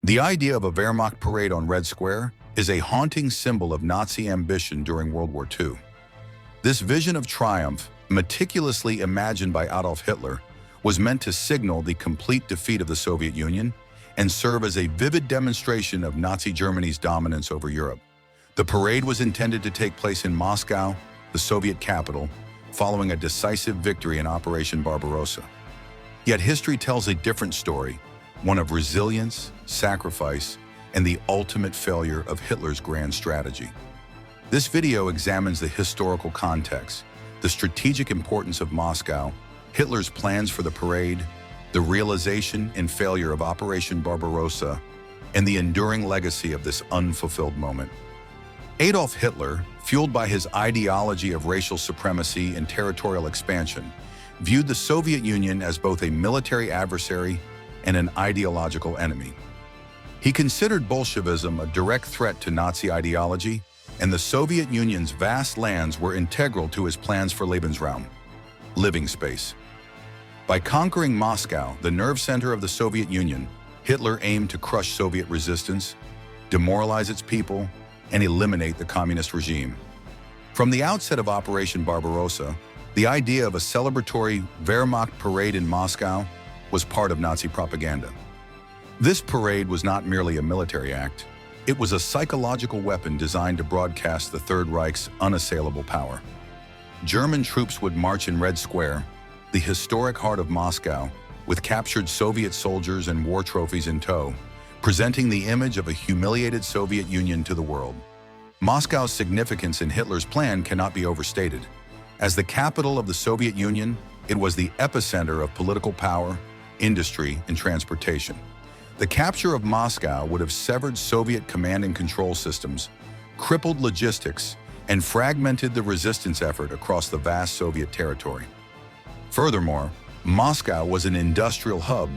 The idea of a Wehrmacht parade on Red Square is a haunting symbol of Nazi ambition during World War II. This vision of triumph, meticulously imagined by Adolf Hitler, was meant to signal the complete defeat of the Soviet Union and serve as a vivid demonstration of Nazi Germany's dominance over Europe. The parade was intended to take place in Moscow, the Soviet capital, following a decisive victory in Operation Barbarossa. Yet history tells a different story, one of resilience, sacrifice, and the ultimate failure of Hitler's grand strategy. This video examines the historical context, the strategic importance of Moscow, Hitler's plans for the parade, the realization and failure of Operation Barbarossa, and the enduring legacy of this unfulfilled moment. Adolf Hitler, fueled by his ideology of racial supremacy and territorial expansion, viewed the Soviet Union as both a military adversary and an ideological enemy. He considered Bolshevism a direct threat to Nazi ideology, and the Soviet Union's vast lands were integral to his plans for Lebensraum, living space. By conquering Moscow, the nerve center of the Soviet Union, Hitler aimed to crush Soviet resistance, demoralize its people, and eliminate the communist regime. From the outset of Operation Barbarossa, the idea of a celebratory Wehrmacht parade in Moscow was part of Nazi propaganda. This parade was not merely a military act. It was a psychological weapon designed to broadcast the Third Reich's unassailable power. German troops would march in Red Square, the historic heart of Moscow, with captured Soviet soldiers and war trophies in tow, presenting the image of a humiliated Soviet Union to the world. Moscow's significance in Hitler's plan cannot be overstated. As the capital of the Soviet Union, it was the epicenter of political power, industry, and transportation. The capture of Moscow would have severed Soviet command and control systems, crippled logistics, and fragmented the resistance effort across the vast Soviet territory. Furthermore, Moscow was an industrial hub,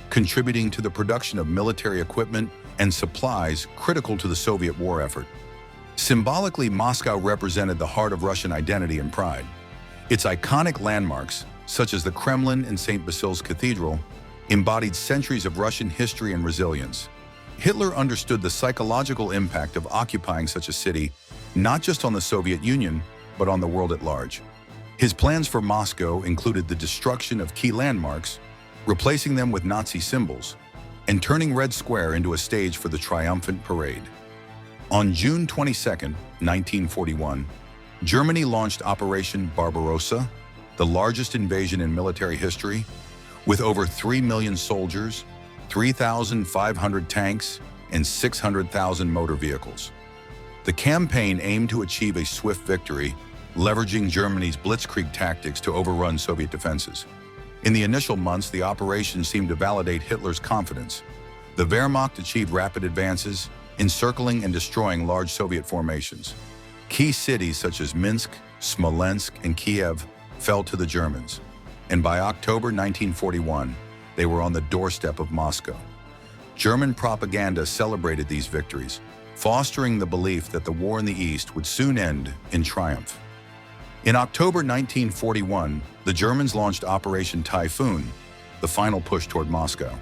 contributing to the production of military equipment and supplies critical to the Soviet war effort. Symbolically, Moscow represented the heart of Russian identity and pride. Its iconic landmarks, such as the Kremlin and St. Basil's Cathedral, embodied centuries of Russian history and resilience. Hitler understood the psychological impact of occupying such a city, not just on the Soviet Union, but on the world at large. His plans for Moscow included the destruction of key landmarks, replacing them with Nazi symbols, and turning Red Square into a stage for the triumphant parade. On June 22, 1941, Germany launched Operation Barbarossa, the largest invasion in military history, with over 3 million soldiers, 3,500 tanks, and 600,000 motor vehicles. The campaign aimed to achieve a swift victory, leveraging Germany's blitzkrieg tactics to overrun Soviet defenses. In the initial months, the operation seemed to validate Hitler's confidence. The Wehrmacht achieved rapid advances, encircling and destroying large Soviet formations. Key cities such as Minsk, Smolensk, and Kiev fell to the Germans, and by October 1941, they were on the doorstep of Moscow. German propaganda celebrated these victories, fostering the belief that the war in the East would soon end in triumph. In October 1941, the Germans launched Operation Typhoon, the final push toward Moscow.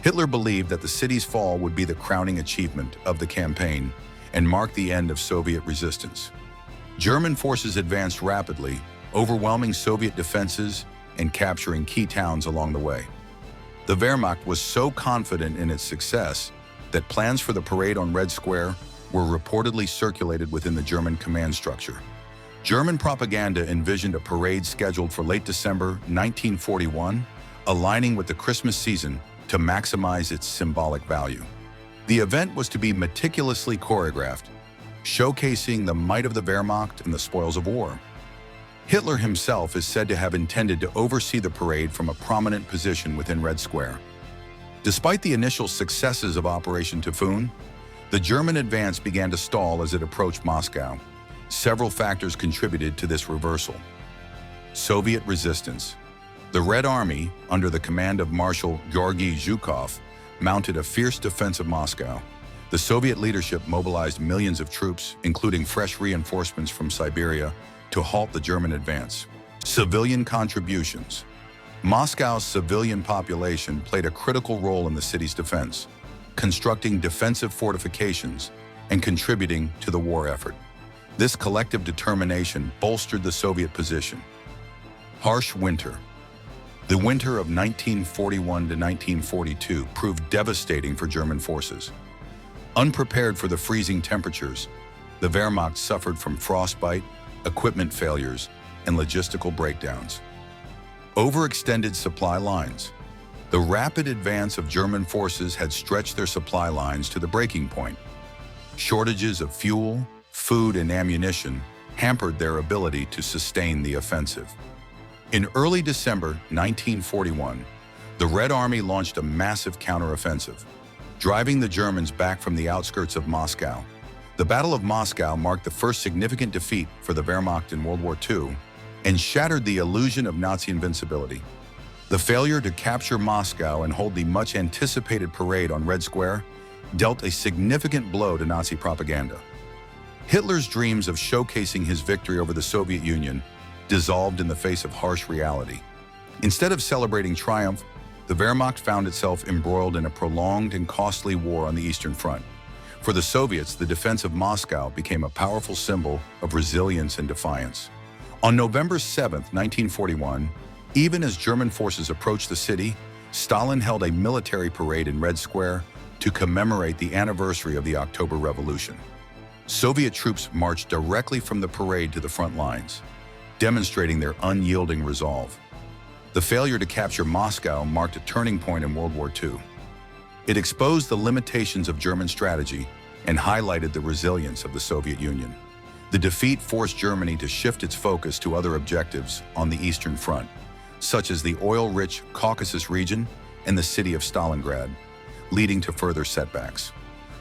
Hitler believed that the city's fall would be the crowning achievement of the campaign and mark the end of Soviet resistance. German forces advanced rapidly, overwhelming Soviet defenses and capturing key towns along the way. The Wehrmacht was so confident in its success that plans for the parade on Red Square were reportedly circulated within the German command structure. German propaganda envisioned a parade scheduled for late December 1941, aligning with the Christmas season to maximize its symbolic value. The event was to be meticulously choreographed, showcasing the might of the Wehrmacht and the spoils of war. Hitler himself is said to have intended to oversee the parade from a prominent position within Red Square. Despite the initial successes of Operation Typhoon, the German advance began to stall as it approached Moscow. Several factors contributed to this reversal. Soviet resistance. The Red Army, under the command of Marshal Georgy Zhukov, mounted a fierce defense of Moscow. The Soviet leadership mobilized millions of troops, including fresh reinforcements from Siberia, to halt the German advance. Civilian contributions. Moscow's civilian population played a critical role in the city's defense. constructing defensive fortifications and contributing to the war effort. This collective determination bolstered the Soviet position. Harsh winter. The winter of 1941 to 1942 proved devastating for German forces. Unprepared for the freezing temperatures, the Wehrmacht suffered from frostbite, equipment failures, and logistical breakdowns. Overextended supply lines. The rapid advance of German forces had stretched their supply lines to the breaking point. Shortages of fuel, food, and ammunition hampered their ability to sustain the offensive. In early December 1941, the Red Army launched a massive counteroffensive, driving the Germans back from the outskirts of Moscow. The Battle of Moscow marked the first significant defeat for the Wehrmacht in World War II and shattered the illusion of Nazi invincibility. The failure to capture Moscow and hold the much-anticipated parade on Red Square dealt a significant blow to Nazi propaganda. Hitler's dreams of showcasing his victory over the Soviet Union dissolved in the face of harsh reality. Instead of celebrating triumph, the Wehrmacht found itself embroiled in a prolonged and costly war on the Eastern Front. For the Soviets, the defense of Moscow became a powerful symbol of resilience and defiance. On November 7, 1941, even as German forces approached the city, Stalin held a military parade in Red Square to commemorate the anniversary of the October Revolution. Soviet troops marched directly from the parade to the front lines, demonstrating their unyielding resolve. The failure to capture Moscow marked a turning point in World War II. It exposed the limitations of German strategy and highlighted the resilience of the Soviet Union. The defeat forced Germany to shift its focus to other objectives on the Eastern Front, such as the oil-rich Caucasus region and the city of Stalingrad, leading to further setbacks.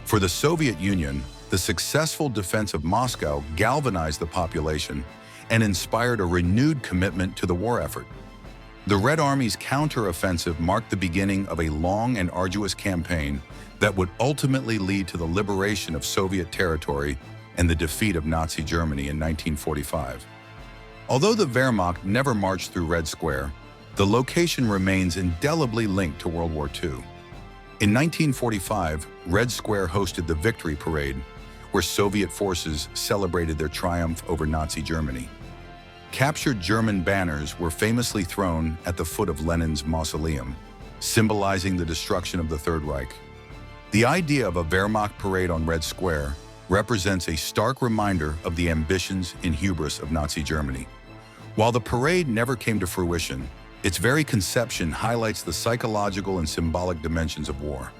For the Soviet Union, the successful defense of Moscow galvanized the population and inspired a renewed commitment to the war effort. The Red Army's counter-offensive marked the beginning of a long and arduous campaign that would ultimately lead to the liberation of Soviet territory and the defeat of Nazi Germany in 1945. Although the Wehrmacht never marched through Red Square, the location remains indelibly linked to World War II. In 1945, Red Square hosted the Victory Parade, where Soviet forces celebrated their triumph over Nazi Germany. Captured German banners were famously thrown at the foot of Lenin's mausoleum, symbolizing the destruction of the Third Reich. The idea of a Wehrmacht parade on Red Square represents a stark reminder of the ambitions and hubris of Nazi Germany. While the parade never came to fruition, its very conception highlights the psychological and symbolic dimensions of war.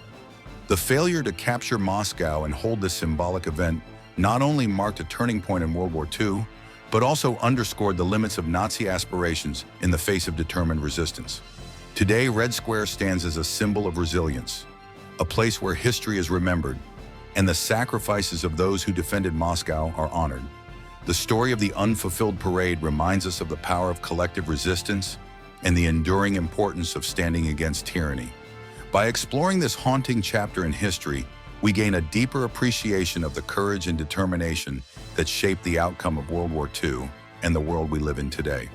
The failure to capture Moscow and hold this symbolic event not only marked a turning point in World War II, but also underscored the limits of Nazi aspirations in the face of determined resistance. Today, Red Square stands as a symbol of resilience, a place where history is remembered, and the sacrifices of those who defended Moscow are honored. The story of the unfulfilled parade reminds us of the power of collective resistance and the enduring importance of standing against tyranny. By exploring this haunting chapter in history, we gain a deeper appreciation of the courage and determination that shaped the outcome of World War II and the world we live in today.